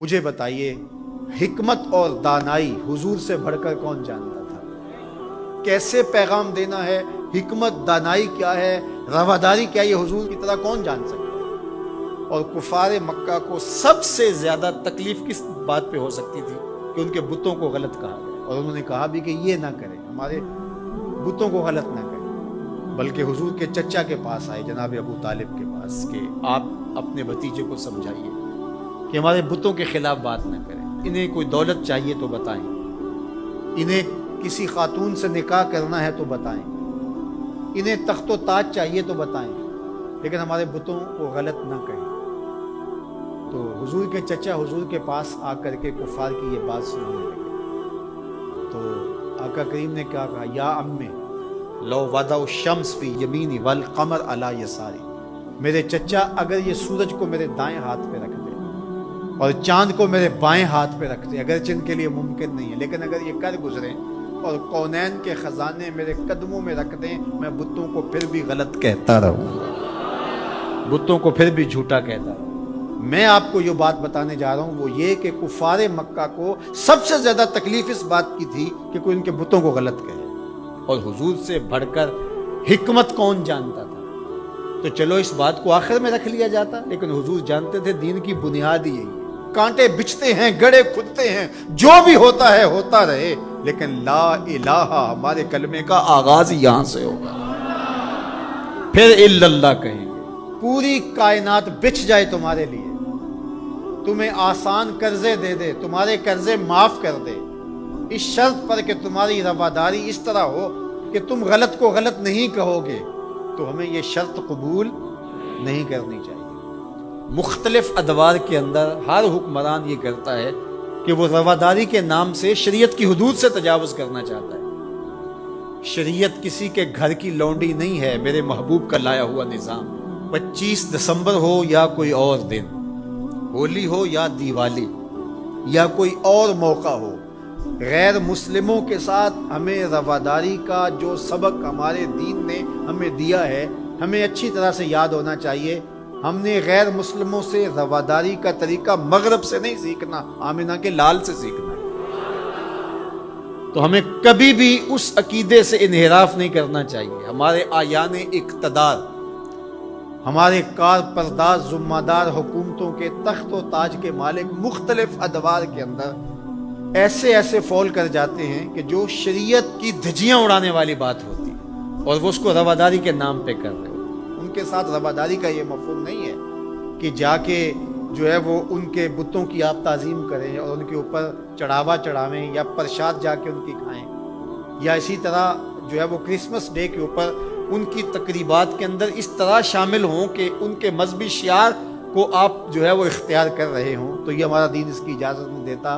مجھے بتائیے حکمت اور دانائی حضور سے بڑھ کر کون جانتا تھا؟ کیسے پیغام دینا ہے، حکمت دانائی کیا ہے، رواداری کیا ہے، یہ حضور کی طرح کون جان سکتا ہے؟ اور کفار مکہ کو سب سے زیادہ تکلیف کس بات پہ ہو سکتی تھی کہ ان کے بتوں کو غلط کہا گیا، اور انہوں نے کہا بھی کہ یہ نہ کریں، ہمارے بتوں کو غلط نہ کریں، بلکہ حضور کے چچا کے پاس آئے، جناب ابو طالب کے پاس، کہ آپ اپنے بھتیجے کو سمجھائیے کہ ہمارے بتوں کے خلاف بات نہ کریں، انہیں کوئی دولت چاہیے تو بتائیں، انہیں کسی خاتون سے نکاح کرنا ہے تو بتائیں، انہیں تخت و تاج چاہیے تو بتائیں، لیکن ہمارے بتوں کو غلط نہ کہیں۔ تو حضور کے چچا حضور کے پاس آ کر کے کفار کی یہ بات سنانے لگے، تو آقا کریم نے کیا کہا، یا امی لو وضع الشمس فی یمینی والقمر علی یساری، میرے چچا اگر یہ سورج کو میرے دائیں ہاتھ پہ رکھ دے اور چاند کو میرے بائیں ہاتھ پہ رکھ دے، اگرچہ ان کے لیے ممکن نہیں ہے، لیکن اگر یہ کر گزریں اور کونین کے خزانے میرے قدموں میں رکھ دیں، میں بتوں کو پھر بھی غلط کہتا رہوں گا، بتوں کو پھر بھی جھوٹا کہتا رہوں۔ میں آپ کو یہ بات بتانے جا رہا ہوں وہ یہ کہ کفار مکہ کو سب سے زیادہ تکلیف اس بات کی تھی کہ کوئی ان کے بتوں کو غلط کہے، اور حضور سے بڑھ کر حکمت کون جانتا تھا؟ تو چلو اس بات کو آخر میں رکھ لیا جاتا، لیکن حضور جانتے تھے دین کی بنیاد ہی یہی ہے، کانٹے بچھتے ہیں، گڑے کھدتے ہیں، جو بھی ہوتا ہے ہوتا رہے، لیکن لا الہ ہمارے کلمے کا آغاز یہاں سے ہوگا، پھر الا اللہ کہیں گے، پوری کائنات بچھ جائے تمہارے لیے، تمہیں آسان قرضے دے دے، تمہارے قرضے معاف کر دے، اس شرط پر کہ تمہاری رواداری اس طرح ہو کہ تم غلط کو غلط نہیں کہو گے، تو ہمیں یہ شرط قبول نہیں کرنی چاہیے۔ مختلف ادوار کے اندر ہر حکمران یہ کرتا ہے کہ وہ رواداری کے نام سے شریعت کی حدود سے تجاوز کرنا چاہتا ہے۔ شریعت کسی کے گھر کی لونڈی نہیں ہے، میرے محبوب کا لایا ہوا نظام۔ 25 دسمبر ہو یا کوئی اور دن، ہولی ہو یا دیوالی یا کوئی اور موقع ہو، غیر مسلموں کے ساتھ ہمیں رواداری کا جو سبق ہمارے دین نے ہمیں دیا ہے، ہمیں اچھی طرح سے یاد ہونا چاہیے۔ ہم نے غیر مسلموں سے رواداری کا طریقہ مغرب سے نہیں سیکھنا، آمنہ کے لال سے سیکھنا ہے۔ تو ہمیں کبھی بھی اس عقیدے سے انحراف نہیں کرنا چاہیے۔ ہمارے آیان اقتدار، ہمارے کار پرداز ذمہ دار حکومتوں کے تخت و تاج کے مالک مختلف ادوار کے اندر ایسے فول کر جاتے ہیں کہ جو شریعت کی دھجیاں اڑانے والی بات ہوتی ہے، اور وہ اس کو رواداری کے نام پہ کر رہے ہو۔ ان کے ساتھ رواداری کا یہ مفہوم نہیں ہے کہ جا کے جو ہے وہ ان کے بتوں کی آپ تعظیم کریں اور ان کے اوپر چڑھاوا چڑھاویں، یا پرشاد جا کے ان کی کھائیں، یا اسی طرح جو ہے وہ کرسمس ڈے کے اوپر ان کی تقریبات کے اندر اس طرح شامل ہوں کہ ان کے مذہبی شعار کو آپ جو ہے وہ اختیار کر رہے ہوں۔ تو یہ ہمارا دین اس کی اجازت نہیں دیتا۔